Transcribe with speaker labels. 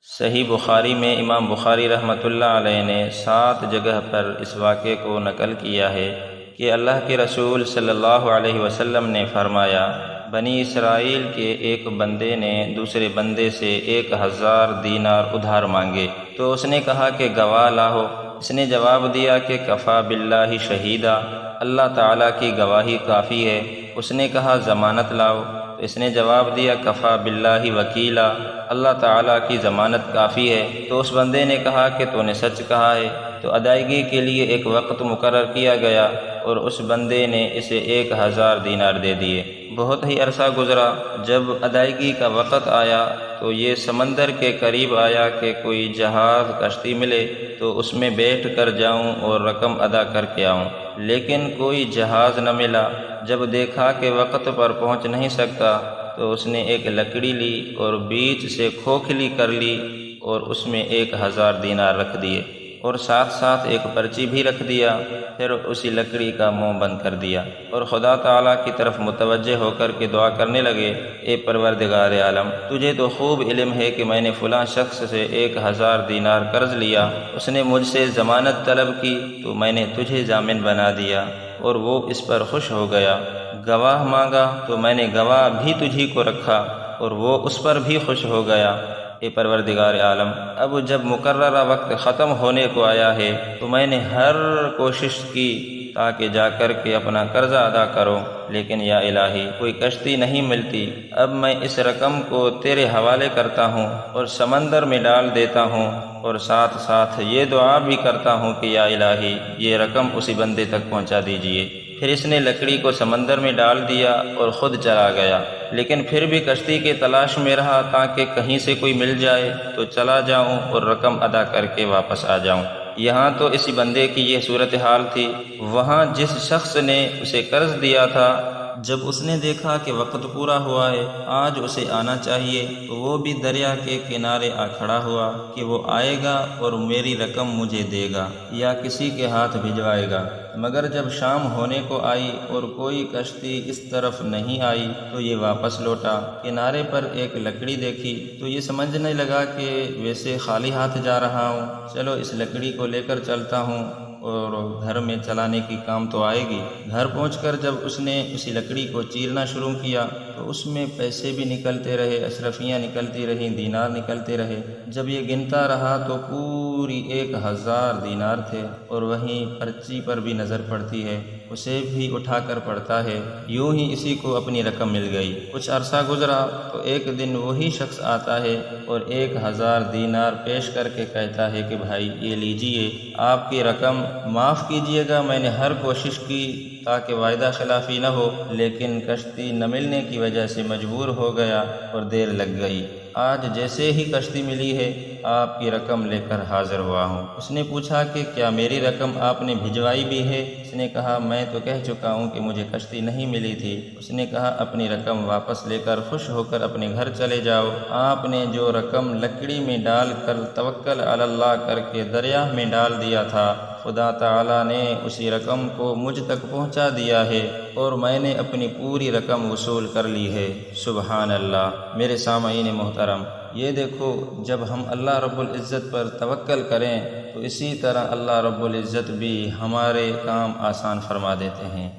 Speaker 1: صحیح بخاری میں امام بخاری رحمۃ اللہ علیہ نے 7 جگہ پر اس واقعے کو نقل کیا ہے کہ اللہ کے رسول صلی اللہ علیہ وسلم نے فرمایا، بنی اسرائیل کے ایک بندے نے دوسرے بندے سے 1000 دینار ادھار مانگے تو اس نے کہا کہ گواہ لاؤ۔ اس نے جواب دیا کہ کفا باللہ شہیدا، اللہ تعالیٰ کی گواہی کافی ہے۔ اس نے کہا ضمانت لاؤ تو اس نے جواب دیا کفا باللہ وکیلا، اللہ تعالیٰ کی ضمانت کافی ہے۔ تو اس بندے نے کہا کہ تو نے سچ کہا ہے۔ تو ادائیگی کے لیے ایک وقت مقرر کیا گیا اور اس بندے نے اسے 1000 دینار دے دیے۔ بہت ہی عرصہ گزرا، جب ادائیگی کا وقت آیا تو یہ سمندر کے قریب آیا کہ کوئی جہاز کشتی ملے تو اس میں بیٹھ کر جاؤں اور رقم ادا کر کے آؤں، لیکن کوئی جہاز نہ ملا۔ جب دیکھا کہ وقت پر پہنچ نہیں سکتا تو اس نے ایک لکڑی لی اور بیچ سے کھوکھلی کر لی اور اس میں 1000 دینار رکھ دیے اور ساتھ ساتھ ایک پرچی بھی رکھ دیا۔ پھر اسی لکڑی کا منہ بند کر دیا اور خدا تعالیٰ کی طرف متوجہ ہو کر کے دعا کرنے لگے، اے پروردگار عالم، تجھے تو خوب علم ہے کہ میں نے فلاں شخص سے 1000 دینار قرض لیا، اس نے مجھ سے ضمانت طلب کی تو میں نے تجھے ضامن بنا دیا اور وہ اس پر خوش ہو گیا۔ گواہ مانگا تو میں نے گواہ بھی تجھی کو رکھا اور وہ اس پر بھی خوش ہو گیا۔ اے پروردگار عالم، اب جب مقررہ وقت ختم ہونے کو آیا ہے تو میں نے ہر کوشش کی تاکہ جا کر کے اپنا قرضہ ادا کرو، لیکن یا الہی کوئی کشتی نہیں ملتی۔ اب میں اس رقم کو تیرے حوالے کرتا ہوں اور سمندر میں ڈال دیتا ہوں، اور ساتھ ساتھ یہ دعا بھی کرتا ہوں کہ یا الہی یہ رقم اسی بندے تک پہنچا دیجیے۔ پھر اس نے لکڑی کو سمندر میں ڈال دیا اور خود چلا گیا، لیکن پھر بھی کشتی کے تلاش میں رہا تاکہ کہیں سے کوئی مل جائے تو چلا جاؤں اور رقم ادا کر کے واپس آ جاؤں۔ یہاں تو اسی بندے کی یہ صورتحال تھی۔ وہاں جس شخص نے اسے قرض دیا تھا، جب اس نے دیکھا کہ وقت پورا ہوا ہے، آج اسے آنا چاہیے، تو وہ بھی دریا کے کنارے آ کھڑا ہوا کہ وہ آئے گا اور میری رقم مجھے دے گا یا کسی کے ہاتھ بھجوائے گا۔ مگر جب شام ہونے کو آئی اور کوئی کشتی اس طرف نہیں آئی تو یہ واپس لوٹا۔ کنارے پر ایک لکڑی دیکھی تو یہ سمجھنے لگا کہ ویسے خالی ہاتھ جا رہا ہوں، چلو اس لکڑی کو لے کر چلتا ہوں اور گھر میں چلانے کی کام تو آئے گی۔ گھر پہنچ کر جب اس نے اسی لکڑی کو چیرنا شروع کیا تو اس میں پیسے بھی نکلتے رہے، اشرفیاں نکلتی رہیں، دینار نکلتے رہے۔ جب یہ گنتا رہا تو پوری 1000 دینار تھے، اور وہیں پرچی پر بھی نظر پڑتی ہے، اسے بھی اٹھا کر پڑتا ہے۔ یوں ہی اسی کو اپنی رقم مل گئی۔ کچھ عرصہ گزرا تو ایک دن وہی شخص آتا ہے اور 1000 دینار پیش کر کے کہتا ہے کہ بھائی یہ لیجئے، آپ کی رقم معاف کیجئے گا، میں نے ہر کوشش کی تاکہ وعدہ خلافی نہ ہو، لیکن کشتی نہ ملنے کی وجہ سے مجبور ہو گیا اور دیر لگ گئی۔ آج جیسے ہی کشتی ملی ہے آپ کی رقم لے کر حاضر ہوا ہوں۔ اس نے پوچھا کہ کیا میری رقم آپ نے بھجوائی بھی ہے؟ اس نے کہا میں تو کہہ چکا ہوں کہ مجھے کشتی نہیں ملی تھی۔ اس نے کہا اپنی رقم واپس لے کر خوش ہو کر اپنے گھر چلے جاؤ۔ آپ نے جو رقم لکڑی میں ڈال کر توکل علی اللہ کر کے دریا میں ڈال دیا تھا، خدا تعالیٰ نے اسی رقم کو مجھ تک پہنچا دیا ہے اور میں نے اپنی پوری رقم وصول کر لی ہے۔ سبحان اللہ۔ میرے سامعین محترم، یہ دیکھو، جب ہم اللہ رب العزت پر توکل کریں تو اسی طرح اللہ رب العزت بھی ہمارے کام آسان فرما دیتے ہیں۔